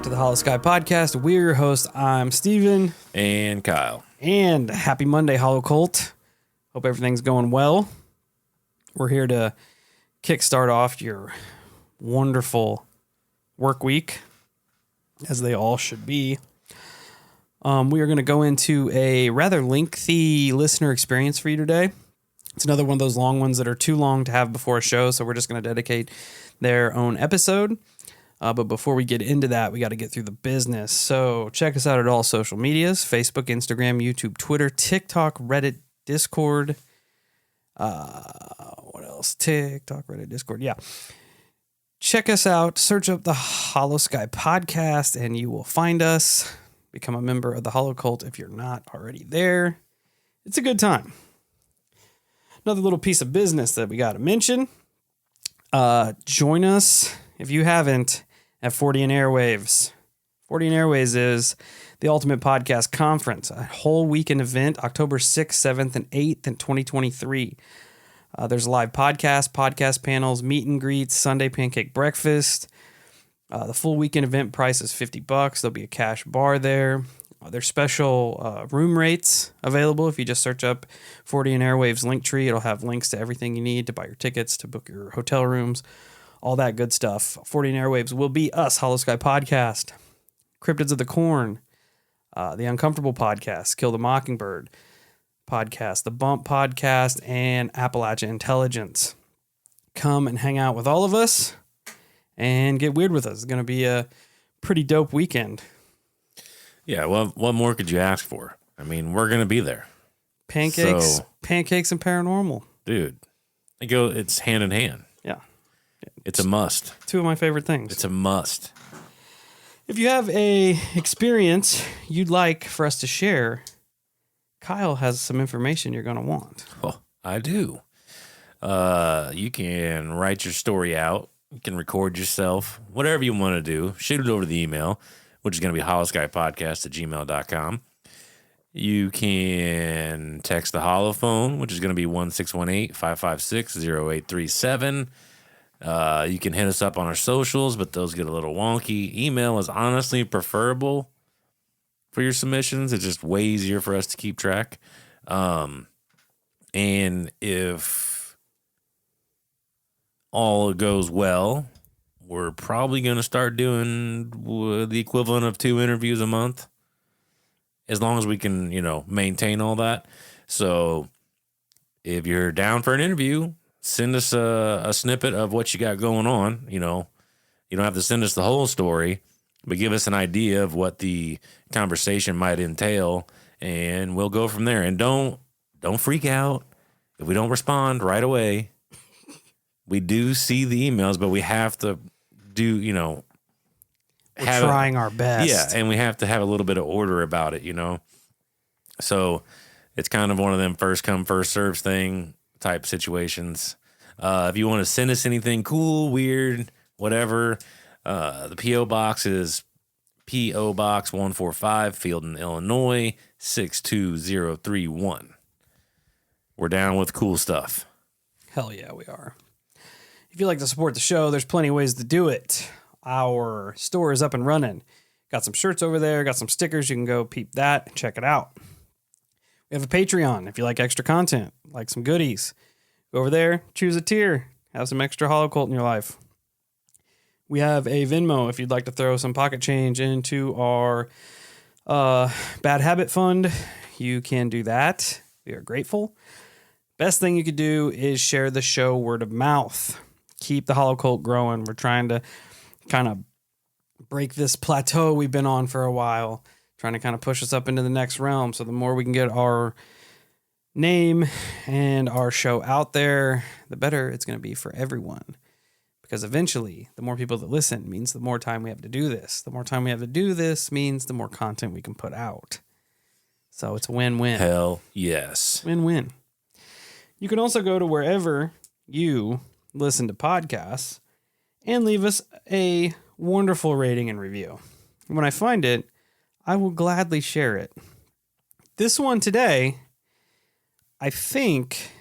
to the Holosky Podcast. We're your hosts. I'm Steven. And Kyle. And happy Monday, Holo Cult. Hope everything's going well. We're here to kickstart off your wonderful work week, as they all should be. We are going to go into a rather lengthy listener experience for you today. It's another one of those long ones that are too long to have before a show, so we're just going to dedicate their own episode. But before we get into that, we got to get through the business. So check us out at all social medias: Facebook, Instagram, YouTube, Twitter, TikTok, Reddit, Discord. What else? TikTok, Reddit, Discord. Yeah. Check us out. Search up the Holosky Podcast, and you will find us. Become a member of the Holo Cult if you're not already there. It's a good time. Another little piece of business that we got to mention. Join us, if you haven't, at 40 and Airwaves. 40 and Airwaves is the Ultimate Podcast Conference, a whole weekend event, October 6th, 7th, and 8th in 2023. There's a live podcast panels, meet and greets, Sunday pancake breakfast. The full weekend event price is $50. There'll be a cash bar there. There's special room rates available. If you just search up 40 and Airwaves Linktree, it'll have links to everything you need to buy your tickets, to book your hotel rooms, all that good stuff. 40 and Airwaves will be us, Holosky Podcast, Cryptids of the Corn, the Uncomfortable Podcast, Kill the Mockingbird Podcast, the Bump Podcast, and Appalachia Intelligence. Come and hang out with all of us and get weird with us. It's going to be a pretty dope weekend. Yeah, well, what more could you ask for? I mean, we're going to be there. Pancakes and paranormal. Dude, it's hand in hand. Yeah. It's a must. Two of my favorite things. It's a must. If you have a experience you'd like for us to share, Kyle has some information you're going to want. Oh, I do. You can write your story out. You can record yourself. Whatever you want to do, shoot it over the email, which is going to be holoskypodcast@gmail.com. You can text the holophone, which is going to be 1-618-556-0837. You can hit us up on our socials, but those get a little wonky. Email is honestly preferable for your submissions. It's just way easier for us to keep track. And if all goes well, we're probably going to start doing the equivalent of 2 interviews a month, as long as we can, maintain all that. So if you're down for an interview, send us a snippet of what you got going on. You don't have to send us the whole story, but give us an idea of what the conversation might entail, and we'll go from there. And don't freak out if we don't respond right away. We do see the emails, but we have to do, we're trying our best. Yeah, and we have to have a little bit of order about it, So it's kind of one of them first come, first serves thing type situations. If you want to send us anything cool, weird, whatever, the P.O. Box is P.O. Box 145, Fieldon, Illinois, 62031. We're down with cool stuff. Hell yeah, we are. If you'd like to support the show, there's plenty of ways to do it. Our store is up and running. Got some shirts over there, got some stickers. You can go peep that and check it out. We have a Patreon if you like extra content, like some goodies. Go over there, choose a tier, have some extra Holocult in your life. We have a Venmo if you'd like to throw some pocket change into our Bad Habit Fund. You can do that. We are grateful. Best thing you could do is share the show word of mouth. Keep the Holocult growing. We're trying to kind of break this plateau we've been on for a while, trying to kind of push us up into the next realm. So the more we can get our name and our show out there, the better it's going to be for everyone. Because eventually, the more people that listen means the more time we have to do this. The more time we have to do this means the more content we can put out. So it's a win-win. Hell yes. Win-win. You can also go to wherever you listen to podcasts and leave us a wonderful rating and review. And when I find it, I will gladly share it. This one today, I think,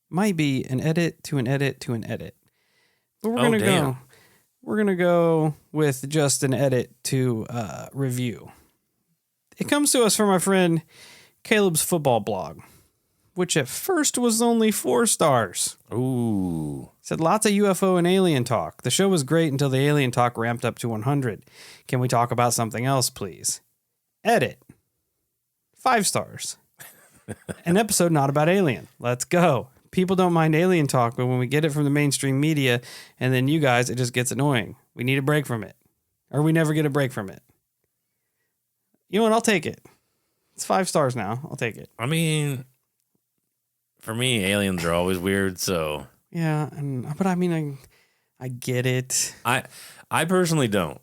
might be an edit to an edit to an edit. But we're we're going to go with just an edit to review. It comes to us from our friend Caleb's Football Blog, which at first was only 4 stars. Ooh. Said lots of UFO and alien talk. The show was great until the alien talk ramped up to 100. Can we talk about something else, please? Edit. 5 stars. An episode not about alien. Let's go. People don't mind alien talk, but when we get it from the mainstream media and then you guys, it just gets annoying. We need a break from it. Or we never get a break from it. You know what? I'll take it. It's 5 stars now. I'll take it. I mean, for me, aliens are always weird, so... Yeah, but I mean, I get it. I personally don't.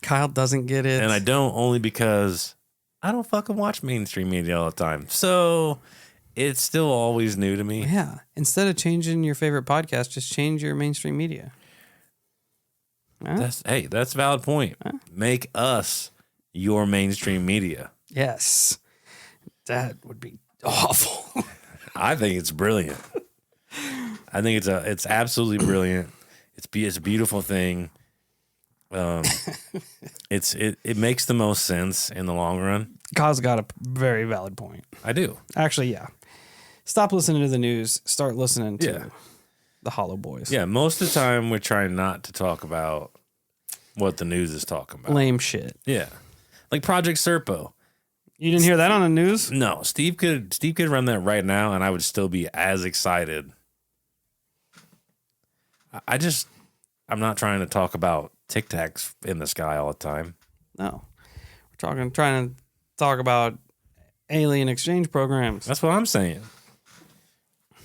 Kyle doesn't get it. And I don't only because I don't fucking watch mainstream media all the time. So it's still always new to me. Yeah. Instead of changing your favorite podcast, just change your mainstream media. Huh? That's a valid point. Huh? Make us your mainstream media. Yes. That would be awful. I think it's brilliant. I think it's absolutely brilliant. It's a beautiful thing. It makes the most sense in the long run. Kyle's got a very valid point. I do. Actually, yeah. Stop listening to the news. Start listening to the Hollow Boys. Yeah, most of the time we're trying not to talk about what the news is talking about. Lame shit. Yeah. Like Project Serpo. You didn't hear that on the news? No, Steve could run that right now and I would still be as excited. I'm not trying to talk about Tic Tacs in the sky all the time. No. We're trying to talk about alien exchange programs. That's what I'm saying.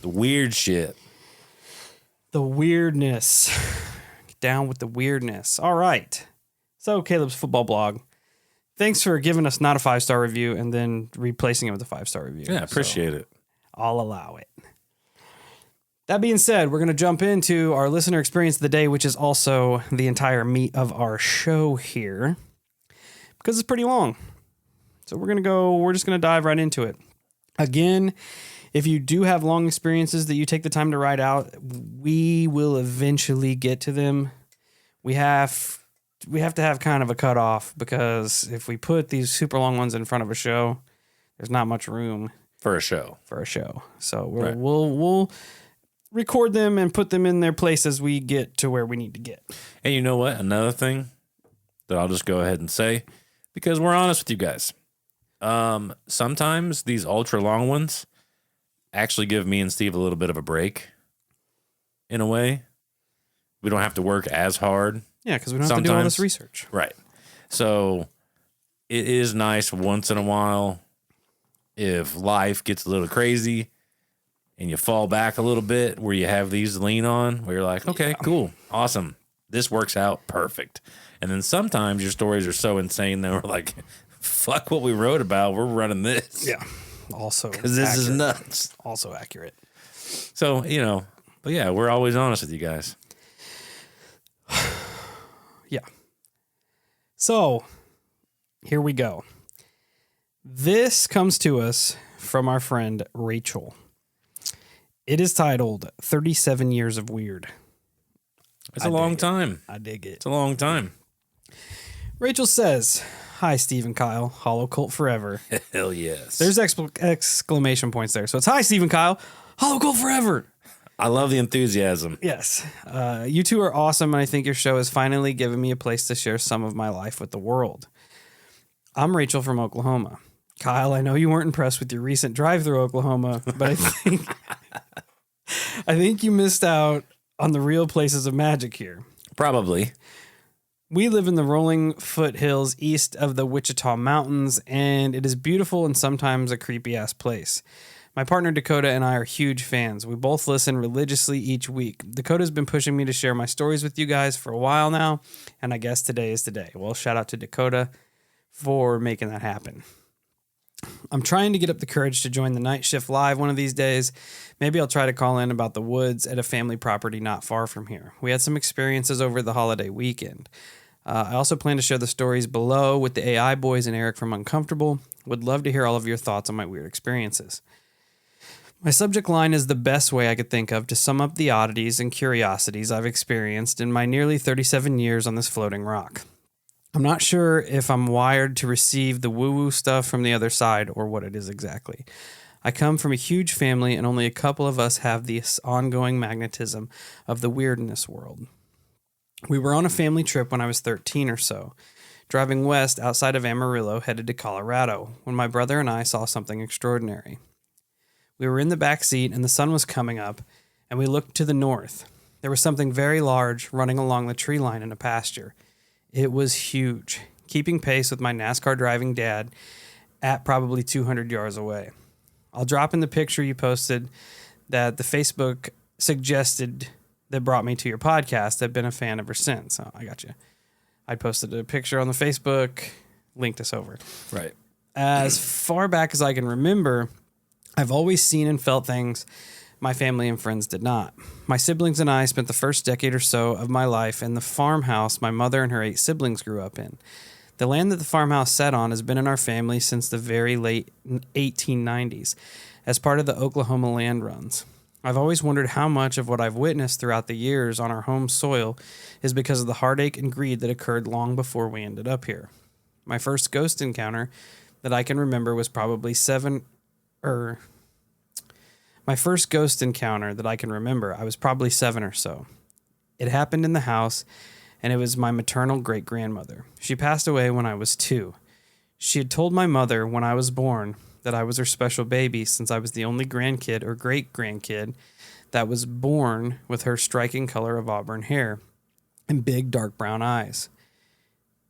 The weird shit. The weirdness. Get down with the weirdness. All right. So, Caleb's Football Blog. Thanks for giving us not a 5-star review and then replacing it with a 5-star review. Yeah, appreciate it. I'll allow it. That being said, we're going to jump into our listener experience of the day, which is also the entire meat of our show here, because it's pretty long. So we're just going to dive right into it. Again, if you do have long experiences that you take the time to write out, we will eventually get to them. We have to have kind of a cutoff, because if we put these super long ones in front of a show, there's not much room For a show. So we'll record them and put them in their place as we get to where we need to get. And you know what? Another thing that I'll just go ahead and say, because we're honest with you guys. Sometimes these ultra long ones actually give me and Steve a little bit of a break in a way. We don't have to work as hard. Yeah, because we don't have to do all this research. Right. So it is nice once in a while if life gets a little crazy and you fall back a little bit, where you have these to lean on, where you're like, okay, cool, awesome. This works out perfect. And then sometimes your stories are so insane that we're like, fuck what we wrote about. We're running this. Yeah. Also, because this is nuts. Also accurate. So, but yeah, we're always honest with you guys. Yeah. So here we go. This comes to us from our friend Rachel. It is titled 37 Years of Weird. It's a long time. I dig it. It's a long time. Rachel says, "Hi, Steve and Kyle. Hollow Cult forever." Hell yes. There's exclamation points there. So it's, "Hi, Steve and Kyle. Hollow Cult forever." I love the enthusiasm. Yes. You two are awesome, and I think your show has finally given me a place to share some of my life with the world. I'm Rachel from Oklahoma. Kyle, I know you weren't impressed with your recent drive through Oklahoma, but I think you missed out on the real places of magic here. Probably. We live in the rolling foothills east of the Wichita Mountains, and it is beautiful and sometimes a creepy-ass place. My partner Dakota and I are huge fans. We both listen religiously each week. Dakota's been pushing me to share my stories with you guys for a while now, and I guess today is the day. Well, shout out to Dakota for making that happen. I'm trying to get up the courage to join the night shift live one of these days. Maybe I'll try to call in about the woods at a family property not far from here. We had some experiences over the holiday weekend. I also plan to share the stories below with the AI boys and Eric from Uncomfortable. Would love to hear all of your thoughts on my weird experiences. My subject line is the best way I could think of to sum up the oddities and curiosities I've experienced in my nearly 37 years on this floating rock. I'm not sure if I'm wired to receive the woo-woo stuff from the other side or what it is exactly. I come from a huge family and only a couple of us have this ongoing magnetism of the weirdness world. We were on a family trip when I was 13 or so, driving west outside of Amarillo headed to Colorado when my brother and I saw something extraordinary. We were in the back seat and the sun was coming up, and we looked to the north. There was something very large running along the tree line in a pasture. It was huge, keeping pace with my NASCAR driving dad at probably 200 yards away. I'll drop in the picture you posted that the Facebook suggested that brought me to your podcast. I've been a fan ever since. Oh, I got you. I posted a picture on the Facebook, linked us over. Right. As far back as I can remember, I've always seen and felt things my family and friends did not. My siblings and I spent the first decade or so of my life in the farmhouse my mother and her 8 siblings grew up in. The land that the farmhouse sat on has been in our family since the very late 1890s, as part of the Oklahoma land runs. I've always wondered how much of what I've witnessed throughout the years on our home soil is because of the heartache and greed that occurred long before we ended up here. My first ghost encounter that I can remember was probably My first ghost encounter that I can remember, I was probably 7 or so. It happened in the house, and it was my maternal great-grandmother. She passed away when I was 2. She had told my mother when I was born that I was her special baby since I was the only grandkid or great-grandkid that was born with her striking color of auburn hair and big dark brown eyes.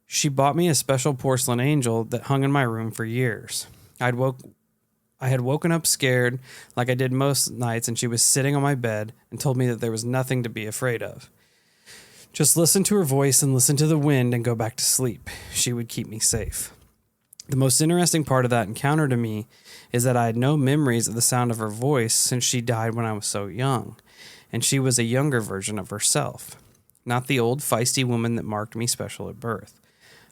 She bought me a special porcelain angel that hung in my room for years. I had woken up scared like I did most nights, and she was sitting on my bed and told me that there was nothing to be afraid of. Just listen to her voice and listen to the wind and go back to sleep. She would keep me safe. The most interesting part of that encounter to me is that I had no memories of the sound of her voice since she died when I was so young, and she was a younger version of herself, not the old feisty woman that marked me special at birth.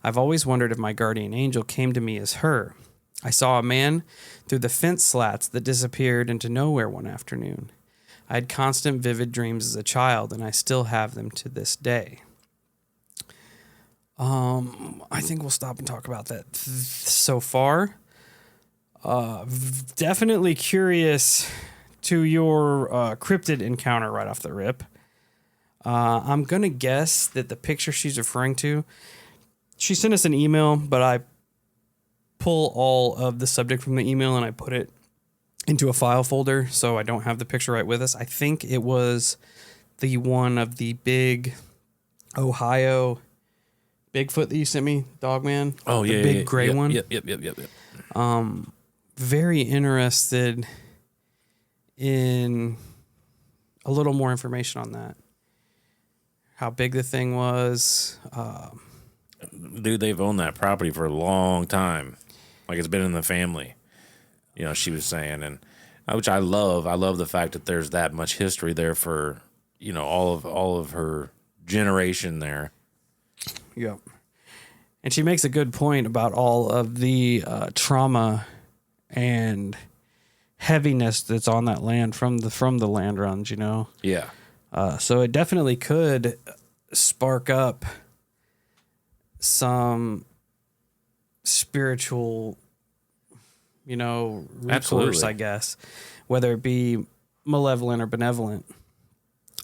I've always wondered if my guardian angel came to me as her. I saw a man through the fence slats that disappeared into nowhere one afternoon. I had constant vivid dreams as a child, and I still have them to this day. I think we'll stop and talk about that so far. Definitely curious to your cryptid encounter right off the rip. I'm going to guess that the picture she's referring to, she sent us an email, but I pull all of the subject from the email and I put it into a file folder, so I don't have the picture right with us. I think it was the one of the big Ohio Bigfoot that you sent me, Dogman. Oh, yeah. The big gray one. Yep. Very interested in a little more information on that. How big the thing was. Dude, they've owned that property for a long time. Like, it's been in the family, you know, she was saying, and which I love. I love the fact that there's that much history there for, you know, all of her generation there. Yep. And she makes a good point about all of the trauma and heaviness that's on that land from the land runs, you know? Yeah. So it definitely could spark up some spiritual, you know, recourse, Absolutely. I guess, whether it be malevolent or benevolent.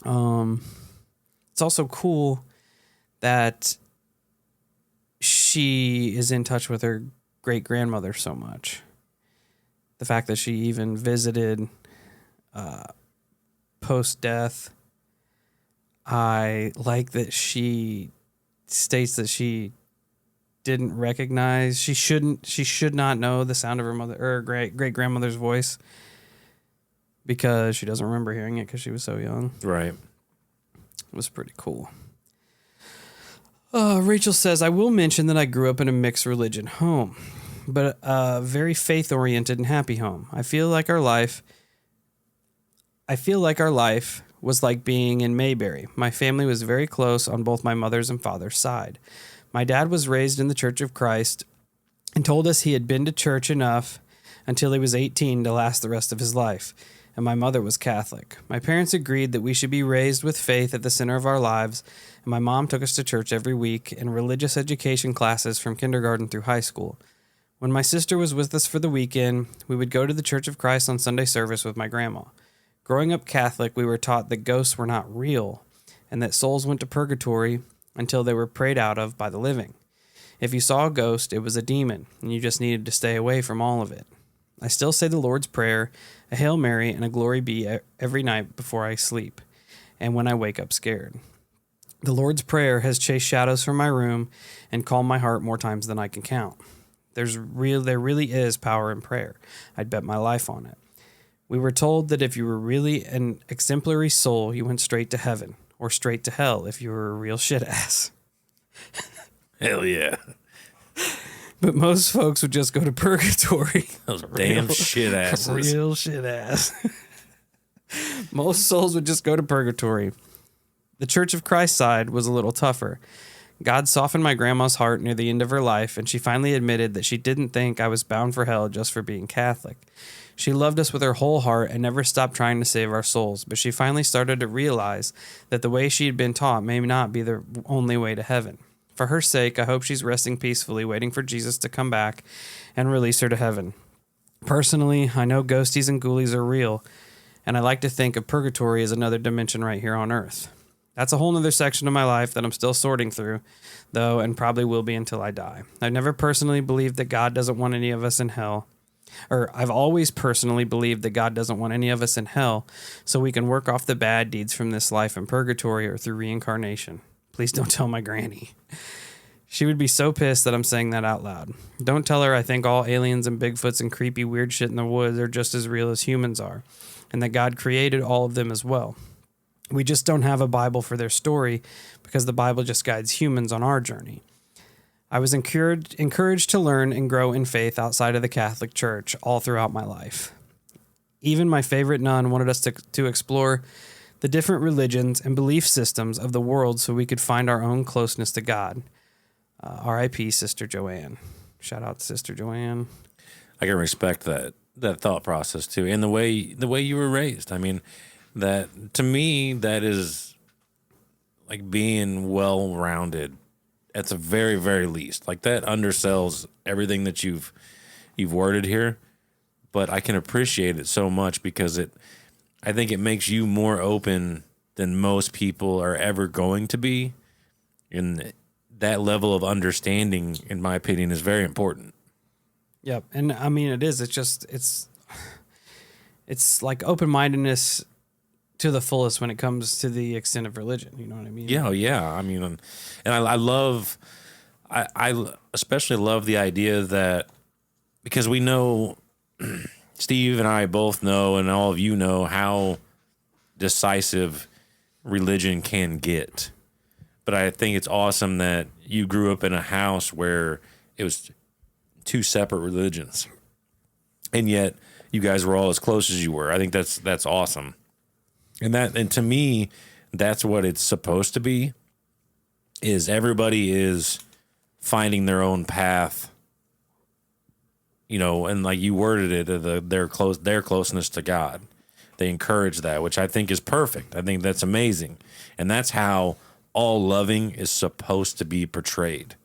It's also cool that she is in touch with her great-grandmother so much. The fact that she even visited post-death. I like that she states that she didn't recognize, she should not know the sound of her mother or great-grandmother's voice because she doesn't remember hearing it because she was so young. Right. It was pretty cool. Rachel says, I will mention that I grew up in a mixed religion home, but a very faith-oriented and happy home. I feel like our life was like being in Mayberry. My family was very close on both my mother's and father's side. My dad was raised in the Church of Christ and told us he had been to church enough until he was 18 to last the rest of his life. and my mother was Catholic. My parents agreed that we should be raised with faith at the center of our lives, and my mom took us to church every week in religious education classes from kindergarten through high school. When my sister was with us for the weekend, we would go to the Church of Christ on Sunday service with my grandma. Growing up Catholic, we were taught that ghosts were not real, and that souls went to purgatory until they were prayed out of by the living. If you saw a ghost, it was a demon, and you just needed to stay away from all of it. I still say the Lord's Prayer, a Hail Mary, and a Glory Be every night before I sleep, and when I wake up scared. The Lord's Prayer has chased shadows from my room and calmed my heart more times than I can count. There really is power in prayer. I'd bet my life on it. We were told that if you were really an exemplary soul, you went straight to heaven, or straight to hell if you were a real shit ass. Hell yeah. But most folks would just go to purgatory. Those damn shit asses. Real shit ass. Most souls would just go to purgatory. The Church of Christ side was a little tougher. God softened my grandma's heart near the end of her life, and she finally admitted that she didn't think I was bound for hell just for being Catholic. She loved us with her whole heart and never stopped trying to save our souls, but she finally started to realize that the way she had been taught may not be the only way to heaven. For her sake, I hope she's resting peacefully, waiting for Jesus to come back and release her to heaven. Personally, I know ghosties and ghoulies are real, and I like to think of purgatory as another dimension right here on Earth. That's a whole nother section of my life that I'm still sorting through, though, and probably will be until I die. I've never personally believed that God doesn't want any of us in hell. I've always personally believed that God doesn't want any of us in hell, so we can work off the bad deeds from this life in purgatory or through reincarnation. Please don't tell my granny. She would be so pissed that I'm saying that out loud. Don't tell her I think all aliens and Bigfoots and creepy weird shit in the woods are just as real as humans are, and that God created all of them as well. We just don't have a Bible for their story because the Bible just guides humans on our journey. I was encouraged to learn and grow in faith outside of the Catholic Church all throughout my life. Even my favorite nun wanted us to explore the different religions and belief systems of the world so we could find our own closeness to God. R.I.P. Sister Joanne. Shout out to Sister Joanne. I can respect that thought process too, and the way you were raised. I mean, that to me, that is like being well-rounded at the very, very least. Like that undersells everything that you've worded here, but I can appreciate it so much because I think it makes you more open than most people are ever going to be. And that level of understanding, in my opinion, is very important. Yep. And I mean, it is. It's like open-mindedness to the fullest when it comes to the extent of religion. You know what I mean? Yeah. I mean, and I especially love the idea that, because we know, Steve and I both know, and all of you know, how decisive religion can get. But I think it's awesome that you grew up in a house where it was two separate religions, and yet you guys were all as close as you were. I think that's awesome. And to me, that's what it's supposed to be, is everybody is finding their own path, you know, and like you worded it, their closeness to God. They encourage that, which I think is perfect. I think that's amazing. And that's how all loving is supposed to be portrayed,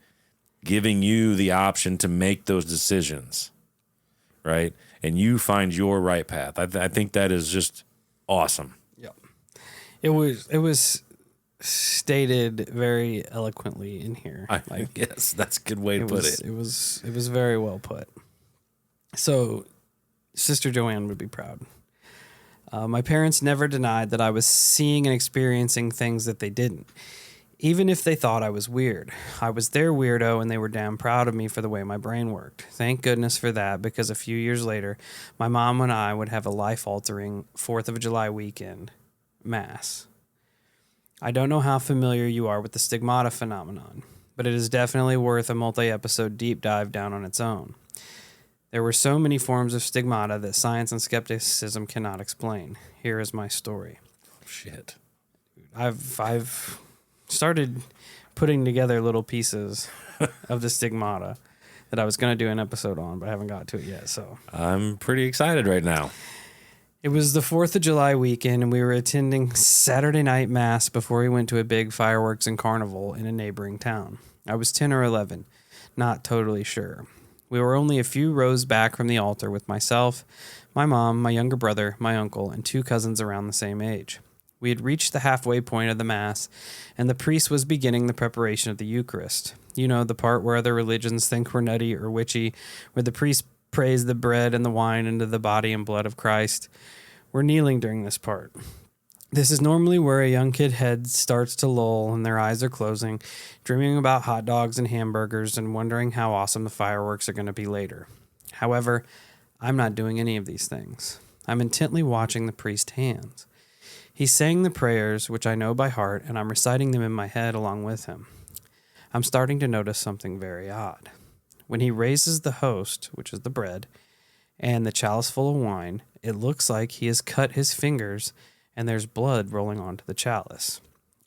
giving you the option to make those decisions, right? And you find your right path. I think that is just awesome. It was stated very eloquently in here. I guess that's a good way to put it. It was very well put. So, Sister Joanne would be proud. My parents never denied that I was seeing and experiencing things that they didn't, even if they thought I was weird. I was their weirdo, and they were damn proud of me for the way my brain worked. Thank goodness for that, because a few years later, my mom and I would have a life-altering 4th of July weekend Mass. I don't know how familiar you are with the stigmata phenomenon, but it is definitely worth a multi-episode deep dive down on its own. There were so many forms of stigmata that science and skepticism cannot explain. Here is my story. Shit. I've started putting together little pieces of the stigmata that I was going to do an episode on, but I haven't got to it yet. So I'm pretty excited right now. It was the 4th of July weekend, and we were attending Saturday night mass before we went to a big fireworks and carnival in a neighboring town. I was 10 or 11, not totally sure. We were only a few rows back from the altar with myself, my mom, my younger brother, my uncle, and 2 cousins around the same age. We had reached the halfway point of the mass, and the priest was beginning the preparation of the Eucharist. You know, the part where other religions think we're nutty or witchy, where the priest prays the bread and the wine into the body and blood of Christ. We're kneeling during this part. This is normally where a young kid's head starts to lull and their eyes are closing, dreaming about hot dogs and hamburgers and wondering how awesome the fireworks are going to be later. However, I'm not doing any of these things. I'm intently watching the priest's hands. He's saying the prayers, which I know by heart, and I'm reciting them in my head along with him. I'm starting to notice something very odd. When he raises the host, which is the bread, and the chalice full of wine, it looks like he has cut his fingers and there's blood rolling onto the chalice.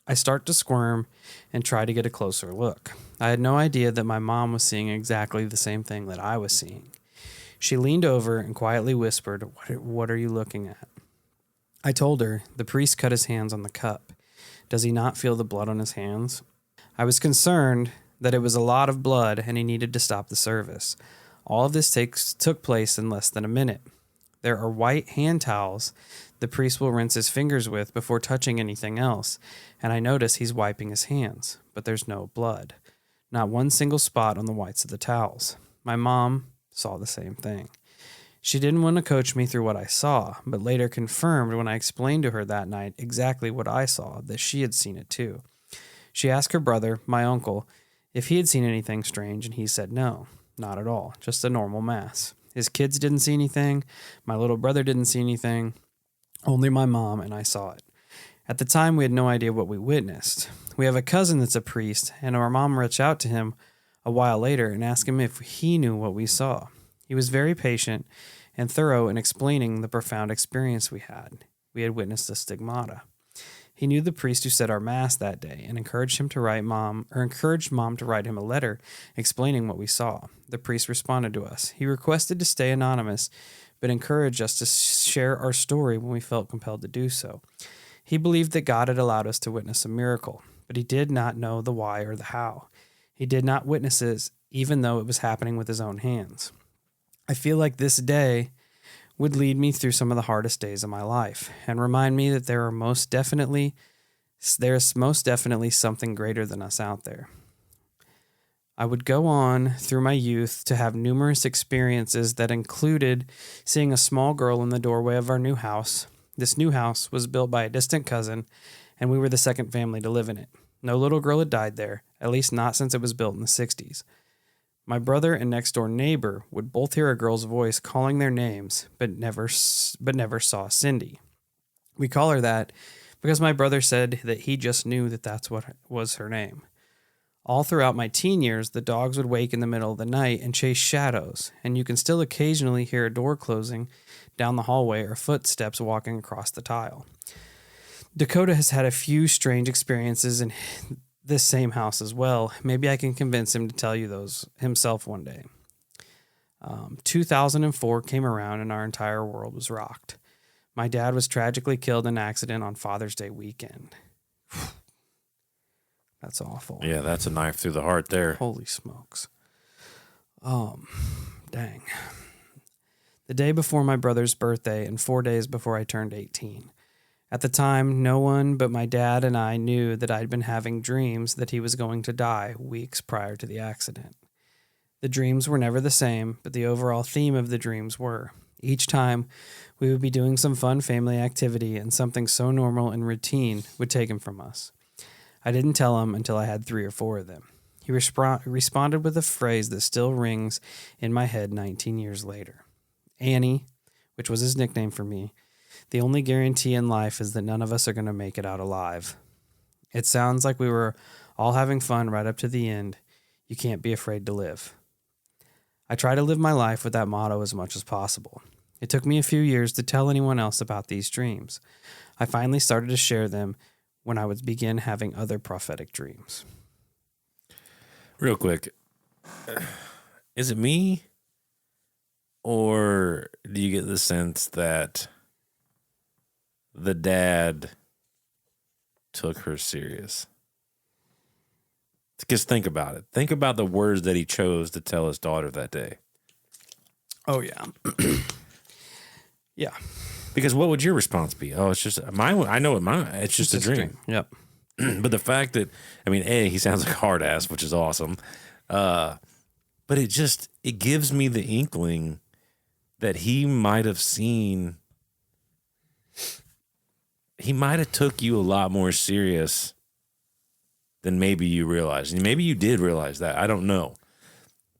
I start to squirm and try to get a closer look. I had no idea that my mom was seeing exactly the same thing that I was seeing. She leaned over and quietly whispered, "What are you looking at?" I told her, "The priest cut his hands on the cup. Does he not feel the blood on his hands?" I was concerned that it was a lot of blood and he needed to stop the service. All of this took place in less than a minute. There are white hand towels the priest will rinse his fingers with before touching anything else, and I notice he's wiping his hands, but there's no blood. Not one single spot on the whites of the towels. My mom saw the same thing. She didn't want to coach me through what I saw, but later confirmed when I explained to her that night exactly what I saw, that she had seen it too. She asked her brother, my uncle, if he had seen anything strange, and he said no, not at all, just a normal mass. His kids didn't see anything, my little brother didn't see anything, only my mom and I saw it. At the time, we had no idea what we witnessed. We have a cousin that's a priest, and our mom reached out to him a while later and asked him if he knew what we saw. He was very patient and thorough in explaining the profound experience we had. We had witnessed a stigmata. He knew the priest who said our mass that day and encouraged mom to write him a letter explaining what we saw. The priest responded to us. He requested to stay anonymous, but encouraged us to share our story when we felt compelled to do so. He believed that God had allowed us to witness a miracle, but he did not know the why or the how. He did not witness it, even though it was happening with his own hands. I feel like this day would lead me through some of the hardest days of my life and remind me that there's most definitely something greater than us out there. I would go on through my youth to have numerous experiences that included seeing a small girl in the doorway of our new house. This new house was built by a distant cousin, and we were the second family to live in it. No little girl had died there, at least not since it was built in the 60s. My brother and next-door neighbor would both hear a girl's voice calling their names, but never saw Cindy. We call her that because my brother said that he just knew that that's what was her name. All throughout my teen years, the dogs would wake in the middle of the night and chase shadows, and you can still occasionally hear a door closing down the hallway or footsteps walking across the tile. Dakota has had a few strange experiences in this same house as well. Maybe I can convince him to tell you those himself one day. 2004 came around and our entire world was rocked. My dad was tragically killed in an accident on Father's Day weekend. That's awful. Yeah, that's a knife through the heart there. Holy smokes. Dang. The day before my brother's birthday and 4 days before I turned 18. At the time, no one but my dad and I knew that I'd been having dreams that he was going to die weeks prior to the accident. The dreams were never the same, but the overall theme of the dreams were. Each time, we would be doing some fun family activity and something so normal and routine would take him from us. I didn't tell him until I had 3 or 4 of them. He responded with a phrase that still rings in my head 19 years later. Annie, which was his nickname for me, the only guarantee in life is that none of us are going to make it out alive. It sounds like we were all having fun right up to the end. You can't be afraid to live. I try to live my life with that motto as much as possible. It took me a few years to tell anyone else about these dreams. I finally started to share them when I would begin having other prophetic dreams. Real quick, is it me, or do you get the sense that the dad took her serious. Because think about it. Think about the words that he chose to tell his daughter that day. Oh, yeah. Yeah. Because what would your response be? Oh, it's just mine. I know what mine. It's just a dream. Yep. But the fact that, I mean, he sounds like a hard ass, which is awesome. But it gives me the inkling that he might have seen. He might have took you a lot more serious than maybe you realized. And maybe you did realize that. I don't know.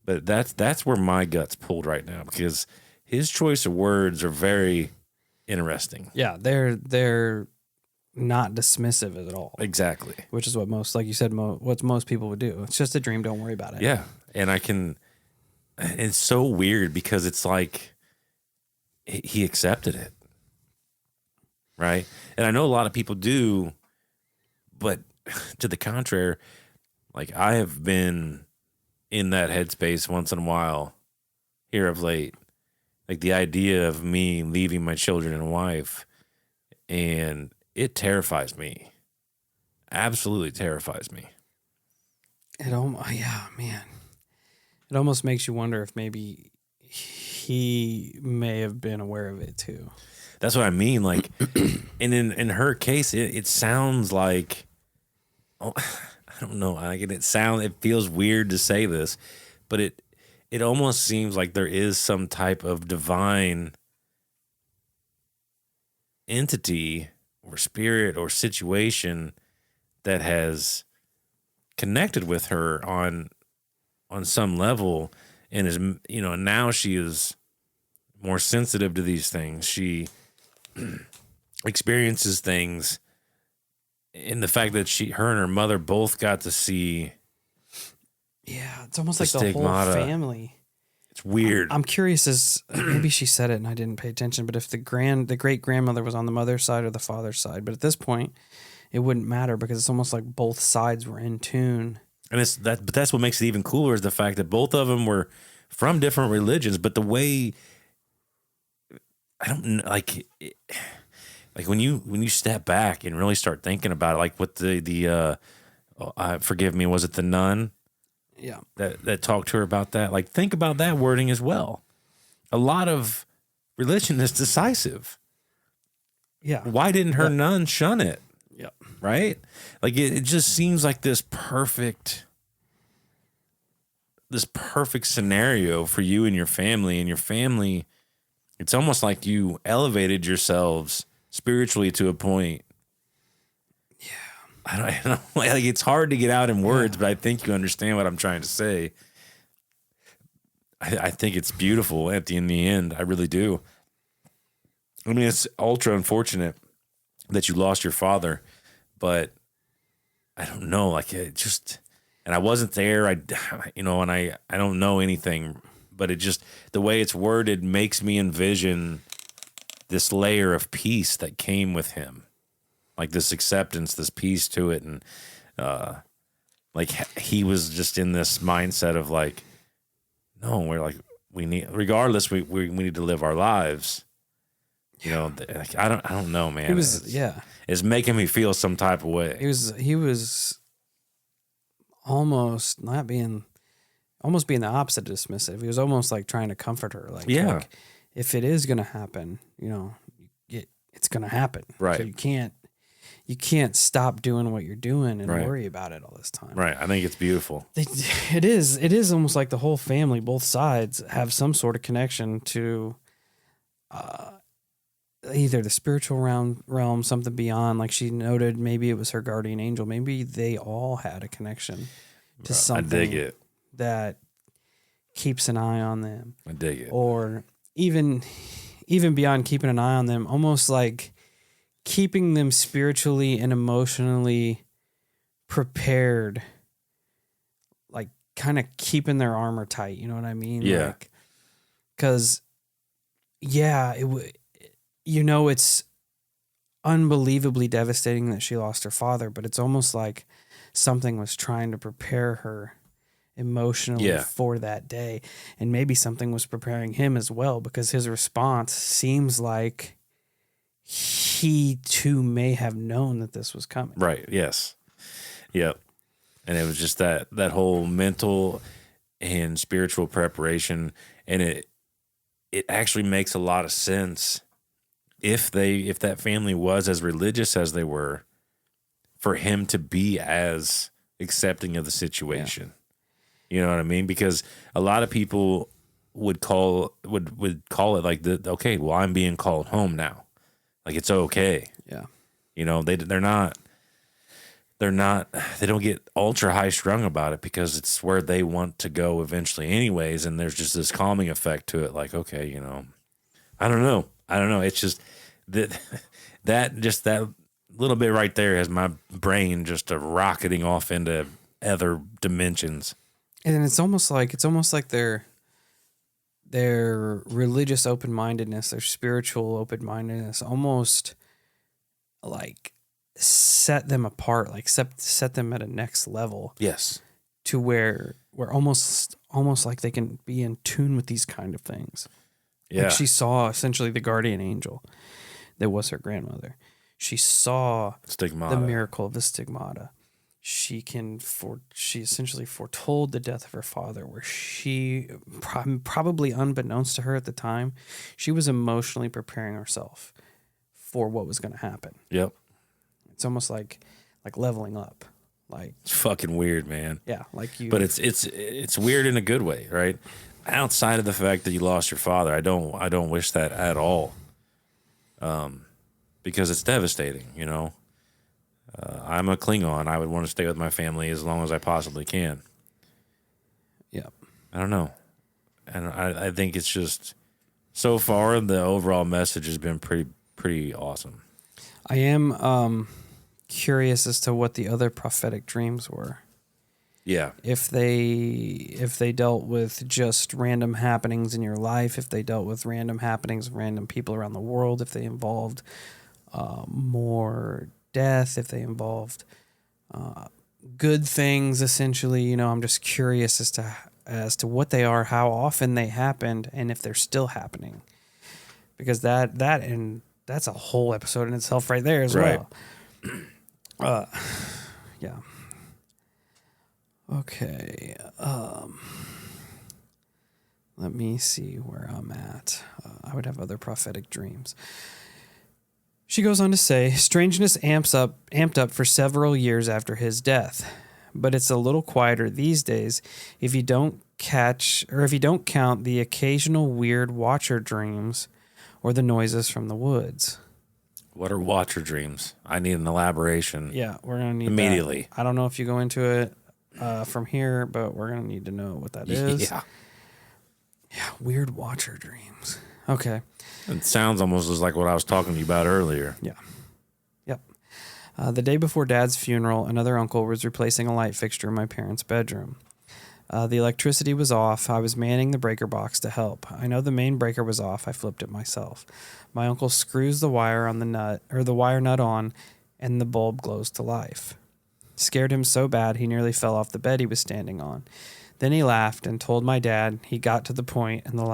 But that's where my gut's pulled right now, because his choice of words are very interesting. Yeah, they're not dismissive at all. Exactly. Which is what most, like you said, what most people would do. It's just a dream. Don't worry about it. Yeah. And it's so weird because it's like he accepted it. Right. And I know a lot of people do, but to the contrary, like I have been in that headspace once in a while here of late. Like the idea of me leaving my children and wife, and it terrifies me. Absolutely terrifies me. Yeah, man. It almost makes you wonder if maybe he may have been aware of it too. That's what I mean. Like, and in her case, it sounds like, oh, I don't know. Like it feels weird to say this, but it almost seems like there is some type of divine entity or spirit or situation that has connected with her on some level, and is, now she is more sensitive to these things. She experiences things, in the fact that her and her mother both got to see. Yeah, it's almost like the whole family. It's weird. I'm curious, as maybe she said it and I didn't pay attention, but if the great grandmother was on the mother's side or the father's side, but at this point, it wouldn't matter because it's almost like both sides were in tune. And but that's what makes it even cooler, is the fact that both of them were from different religions, but the way, I don't know, like when you step back and really start thinking about it, like what forgive me, was it the nun? Yeah. That talked to her about that. Like, think about that wording as well. A lot of religion is decisive. Yeah. Why didn't her nun shun it? Yep. Right? Like, it just seems like this perfect scenario for you and your family. It's almost like you elevated yourselves spiritually to a point. Yeah. I don't know. Like, it's hard to get out in words, but I think you understand what I'm trying to say. I think it's beautiful in the end. I really do. I mean, it's ultra unfortunate that you lost your father, but I don't know. Like, it just, and I wasn't there. And I don't know anything, but it just, the way it's worded makes me envision this layer of peace that came with him. Like this acceptance, this peace to it. And like he was just in this mindset of like, no, we need to live our lives. Like, I don't know, man. It's making me feel some type of way. He was almost being the opposite of dismissive. He was almost like trying to comfort her. Like, like, if it is going to happen, it's going to happen. Right. So you can't stop doing what you're doing and worry about it all this time. Right. I think it's beautiful. It is almost like the whole family, both sides, have some sort of connection to either the spiritual realm, something beyond. Like she noted, maybe it was her guardian angel. Maybe they all had a connection to something. I dig it. That keeps an eye on them. I dig it. Or even beyond keeping an eye on them, almost like keeping them spiritually and emotionally prepared, like kind of keeping their armor tight. You know what I mean? Yeah. Like, 'cause it's unbelievably devastating that she lost her father, but it's almost like something was trying to prepare her emotionally for that day. And maybe something was preparing him as well, because his response seems like he too may have known that this was coming. Right. Yes. Yep. And it was just that whole mental and spiritual preparation, and it actually makes a lot of sense if that family was as religious as they were, for him to be as accepting of the situation. Yeah. You know what I mean? Because a lot of people would call it like okay, well, I'm being called home now. Like, it's okay. Yeah. You know, they don't get ultra high strung about it because it's where they want to go eventually anyways. And there's just this calming effect to it. Like, okay, you know, I don't know. It's just that little bit right there has my brain just rocketing off into other dimensions. And it's almost like their religious open-mindedness, their spiritual open-mindedness almost like set them apart, like set them at a next level. Yes. To where we're almost like they can be in tune with these kind of things. Yeah. Like, she saw essentially the guardian angel that was her grandmother. She saw Stigmata. the miracle of the stigmata. She essentially foretold the death of her father, where she, probably unbeknownst to her at the time, she was emotionally preparing herself for what was going to happen. Yep. It's almost like leveling up. Like, it's fucking weird, man. Yeah, like you. But it's weird in a good way, right? Outside of the fact that you lost your father, I don't wish that at all. Because it's devastating, you know. I'm a Klingon. I would want to stay with my family as long as I possibly can. Yeah. I don't know. And I think it's just, so far, the overall message has been pretty awesome. I am curious as to what the other prophetic dreams were. Yeah. If they dealt with just random happenings in your life, if they dealt with random happenings of random people around the world, if they involved more death, if they involved good things, essentially, you know, I'm just curious as to what they are, how often they happened, and if they're still happening, because that's a whole episode in itself right there as well. Yeah. Okay. Let me see where I'm at. I would have other prophetic dreams. She goes on to say, strangeness amped up for several years after his death, but it's a little quieter these days if you don't count the occasional weird watcher dreams or the noises from the woods. What are watcher dreams? I need an elaboration. Yeah, we're going to need immediately. That. I don't know if you go into it from here, but we're going to need to know what that is. Yeah, weird watcher dreams. Okay. It sounds almost like what I was talking to you about earlier. Yeah. Yep. The day before Dad's funeral, another uncle was replacing a light fixture in my parents' bedroom. The electricity was off. I was manning the breaker box to help. I know the main breaker was off. I flipped it myself. My uncle screws the wire nut on, and the bulb glows to life. Scared him so bad he nearly fell off the bed he was standing on. Then he laughed and told my dad he got the point and the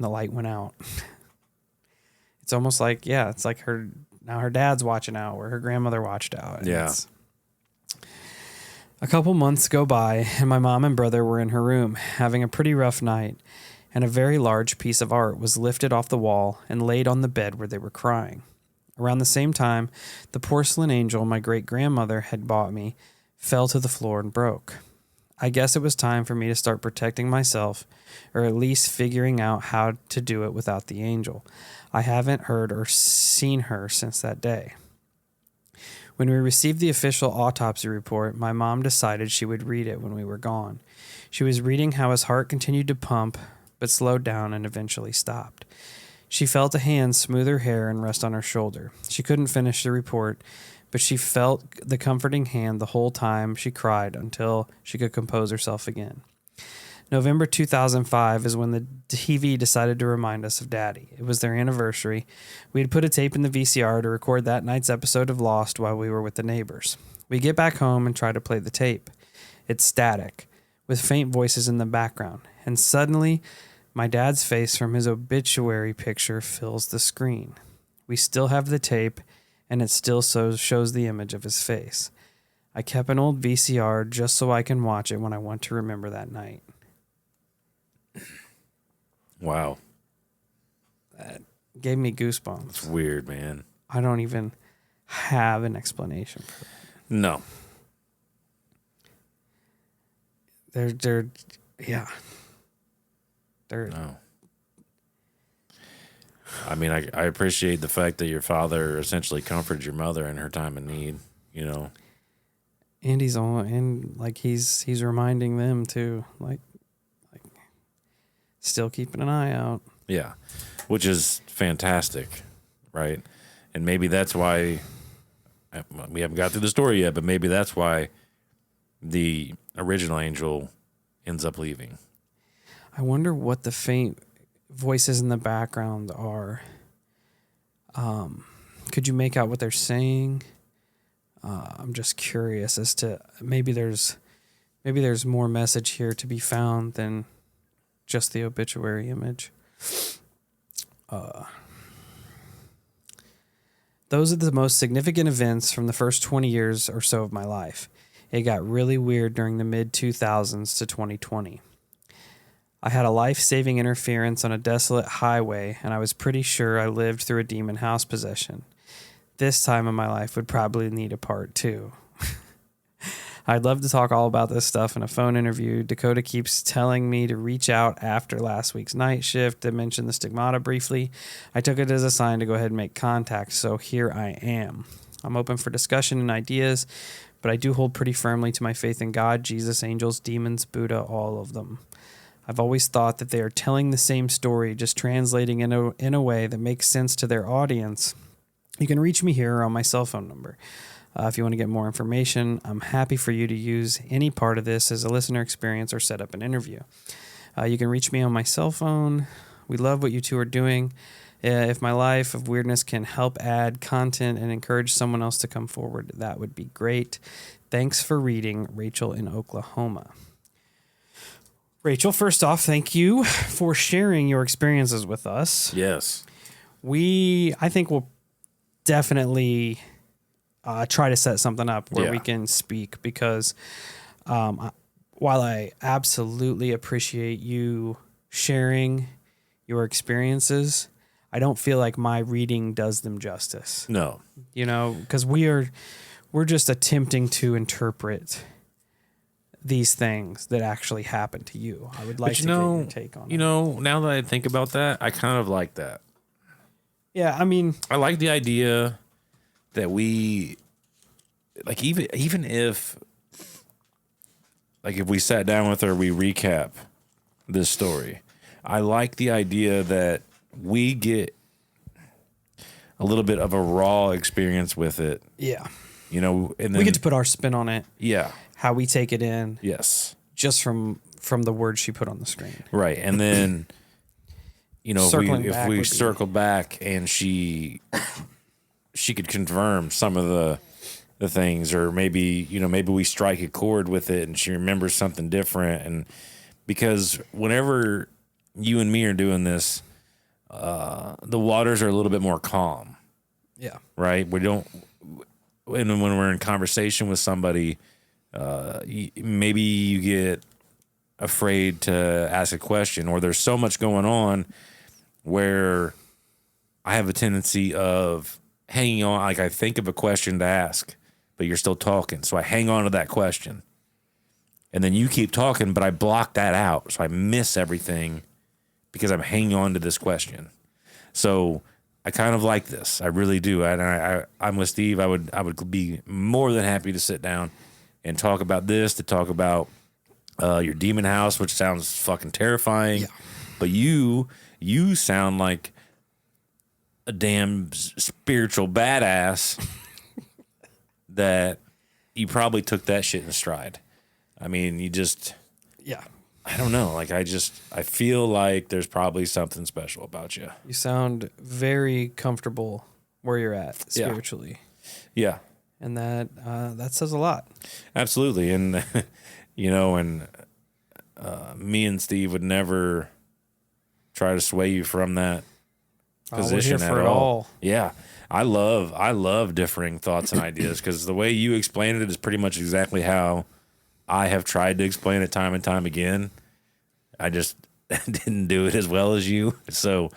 light went out. It's almost like, it's like her dad's watching out where her grandmother watched out. Yeah. A couple months go by and my mom and brother were in her room having a pretty rough night, and a very large piece of art was lifted off the wall and laid on the bed where they were crying. Around the same time, the porcelain angel my great-grandmother had bought me fell to the floor and broke. I guess it was time for me to start protecting myself, or at least figuring out how to do it without the angel. I haven't heard or seen her since that day. When we received the official autopsy report, my mom decided she would read it when we were gone. She was reading how his heart continued to pump, but slowed down and eventually stopped. She felt a hand smooth her hair and rest on her shoulder. She couldn't finish the report, but she felt the comforting hand the whole time she cried until she could compose herself again. November 2005 is when the TV decided to remind us of Daddy. It was their anniversary. We had put a tape in the VCR to record that night's episode of Lost while we were with the neighbors. We get back home and try to play the tape. It's static, with faint voices in the background, and suddenly My dad's face from his obituary picture fills the screen. We still have the tape, and it still shows the image of his face. I kept an old VCR just so I can watch it when I want to remember that night. Wow. That gave me goosebumps. It's weird, man. I don't even have an explanation for that. No. No. I mean, I appreciate the fact that your father essentially comforted your mother in her time of need, you know. And he's reminding them too, like still keeping an eye out. Yeah. Which is fantastic, right? And maybe that's why we haven't got through the story yet, but maybe that's why the original angel ends up leaving. I wonder what the faint voices in the background are. Could you make out what they're saying? I'm just curious as to maybe there's more message here to be found than just the obituary image. Those are the most significant events from the first 20 years or so of my life. It got really weird during the mid-2000s to 2020. I had a life-saving interference on a desolate highway, and I was pretty sure I lived through a demon house possession. This time in my life would probably need a part 2. I'd love to talk all about this stuff in a phone interview. Dakota keeps telling me to reach out after last week's night shift to mention the stigmata briefly. I took it as a sign to go ahead and make contact, so here I am. I'm open for discussion and ideas, but I do hold pretty firmly to my faith in God, Jesus, angels, demons, Buddha, all of them. I've always thought that they are telling the same story, just translating in a way that makes sense to their audience. You can reach me here on my cell phone number. If you want to get more information, I'm happy for you to use any part of this as a listener experience or set up an interview. You can reach me on my cell phone. We love what you two are doing. If my life of weirdness can help add content and encourage someone else to come forward, that would be great. Thanks for reading, Rachel in Oklahoma. Rachel, first off, thank you for sharing your experiences with us. Yes. I think we'll definitely try to set something up where we can speak, because while I absolutely appreciate you sharing your experiences, I don't feel like my reading does them justice. No. You know, because we're just attempting to interpret these things that actually happen to you. I would like to get your take on it. You know, now that I think about that, I kind of like that. Yeah, I mean, I like the idea that we, like, even if, like, if we sat down with her, we recap this story. I like the idea that we get a little bit of a raw experience with it. Yeah. You know, and then we get to put our spin on it. Yeah. How we take it in. Yes. Just from the words she put on the screen. Right. And then, you know, if we circled back and she could confirm some of the things, or maybe we strike a chord with it and she remembers something different. And because whenever you and me are doing this, the waters are a little bit more calm. Yeah. Right. And when we're in conversation with somebody, maybe you get afraid to ask a question, or there's so much going on where I have a tendency of hanging on. Like, I think of a question to ask, but you're still talking. So I hang on to that question, and then you keep talking, but I block that out. So I miss everything because I'm hanging on to this question. So I kind of like this. I really do. And I'm with Steve. I would be more than happy to sit down and talk about this, to talk about your demon house, which sounds fucking terrifying. Yeah. But you sound like a damn spiritual badass that you probably took that shit in stride. I mean, I don't know. Like, I feel like there's probably something special about you. You sound very comfortable where you're at spiritually. Yeah. And that says a lot. Absolutely. And, you know, me and Steve would never try to sway you from that position we're here at for it all. Yeah. I love differing thoughts and ideas because the way you explained it is pretty much exactly how I have tried to explain it time and time again. I just didn't do it as well as you. So,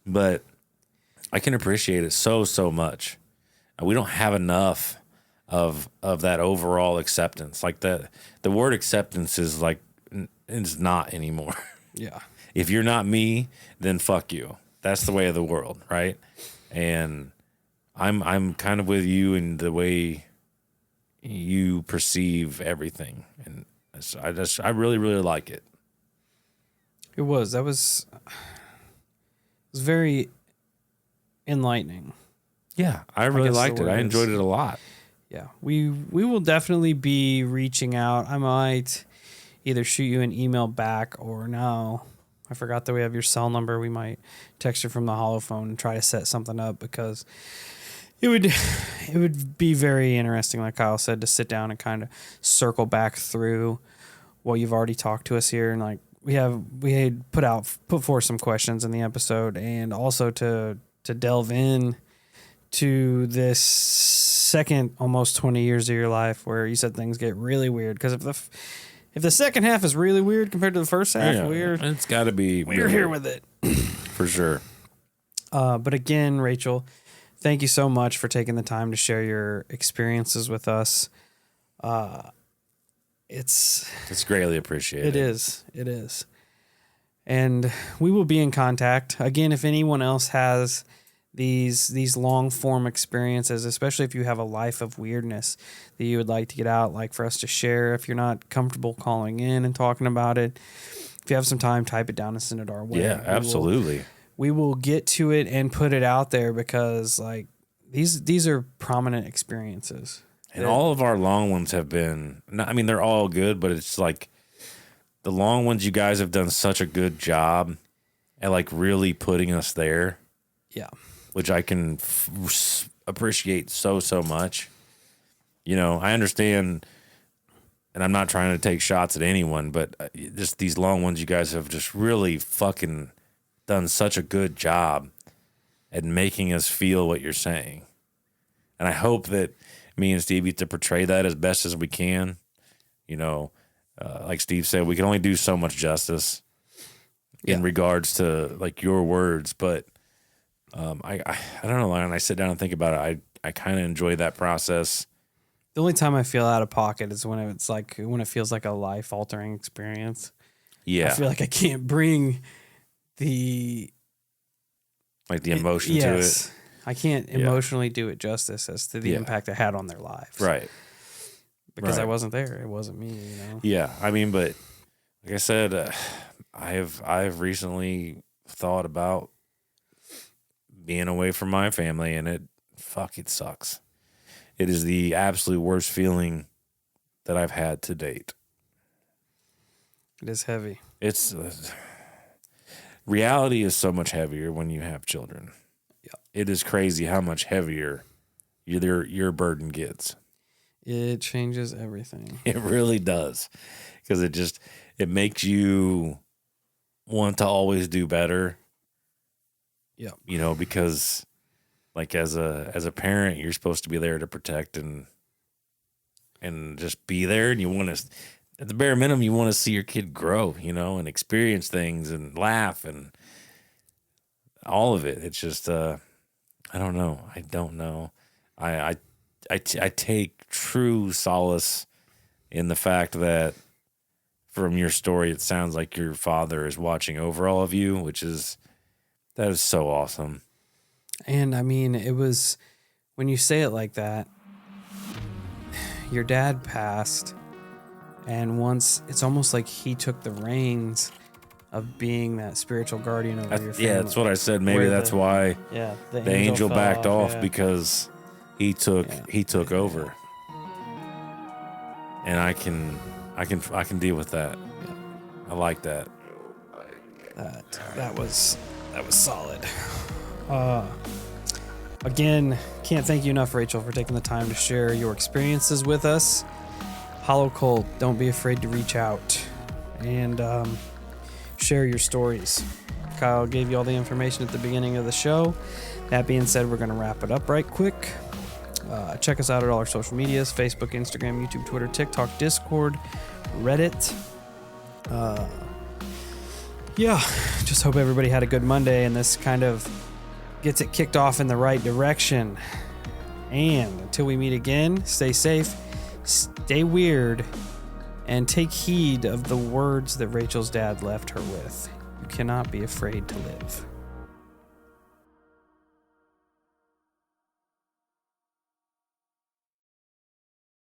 but I can appreciate it so much. We don't have enough of that overall acceptance. Like the word acceptance is like, it's not anymore. Yeah. If you're not me, then fuck you. That's the way of the world, right? And I'm kind of with you in the way you perceive everything, and I really like it. It was very enlightening. Yeah, I really liked it. I enjoyed it a lot. Yeah, we will definitely be reaching out. I might either shoot you an email back or no. I forgot that we have your cell number. We might text you from the holophone and try to set something up because it would be very interesting, like Kyle said, to sit down and kind of circle back through what you've already talked to us here, and like we had put forth some questions in the episode, and also to delve in to this second almost 20 years of your life where you said things get really weird, because if the second half is really weird compared to the first half, it's got to be. We're here with it. For sure. But again, Rachel, thank you so much for taking the time to share your experiences with us. It's greatly appreciated. It is. And we will be in contact. Again, if anyone else has these long form experiences, especially if you have a life of weirdness that you would like to get out, like for us to share, if you're not comfortable calling in and talking about it, if you have some time, type it down and send it our way. Yeah, absolutely. We will get to it and put it out there, because like these are prominent experiences. And all of our long ones have been, I mean, they're all good, but it's like the long ones, you guys have done such a good job at like really putting us there. Yeah. Which I can appreciate so much. You know, I understand, and I'm not trying to take shots at anyone, but just these long ones, you guys have just really fucking done such a good job at making us feel what you're saying. And I hope that me and Steve get to portray that as best as we can. You know, like Steve said, we can only do so much justice in regards to like your words, but I don't know. When I sit down and think about it, I kind of enjoy that process. The only time I feel out of pocket is when it feels like a life altering experience. Yeah, I feel like I can't bring the emotion to it. I can't emotionally do it justice as to the impact it had on their lives. Right. Because I wasn't there. It wasn't me, you know? Yeah. I mean, but like I said, I've recently thought about being away from my family, and it sucks. It is the absolute worst feeling that I've had to date. It is heavy. It's reality is so much heavier when you have children. Yeah. It is crazy how much heavier your burden gets. It changes everything. It really does, because it makes you want to always do better. Yeah. You know, because like as a parent, you're supposed to be there to protect and just be there, and you want to, at the bare minimum, you want to see your kid grow, you know, and experience things and laugh and all of it. It's just I don't know. I take true solace in the fact that from your story, it sounds like your father is watching over all of you, that is so awesome. And I mean, it was, when you say it like that, your dad passed, and once it's almost like he took the reins of being that spiritual guardian over your family. Yeah, that's what I said. Maybe that's why the angel backed off, because he took over. And I can deal with that. Yeah. I like that. That was solid. Again, can't thank you enough, Rachel, for taking the time to share your experiences with us. Hollow Cult, don't be afraid to reach out and share your stories. Kyle gave you all the information at the beginning of the show. That being said, we're going to wrap it up right quick. Check us out at all our social medias, Facebook, Instagram, YouTube, Twitter, TikTok, Discord, Reddit. Just hope everybody had a good Monday and this kind of gets it kicked off in the right direction. And until we meet again, stay safe, stay weird, and take heed of the words that Rachel's dad left her with. You cannot be afraid to live.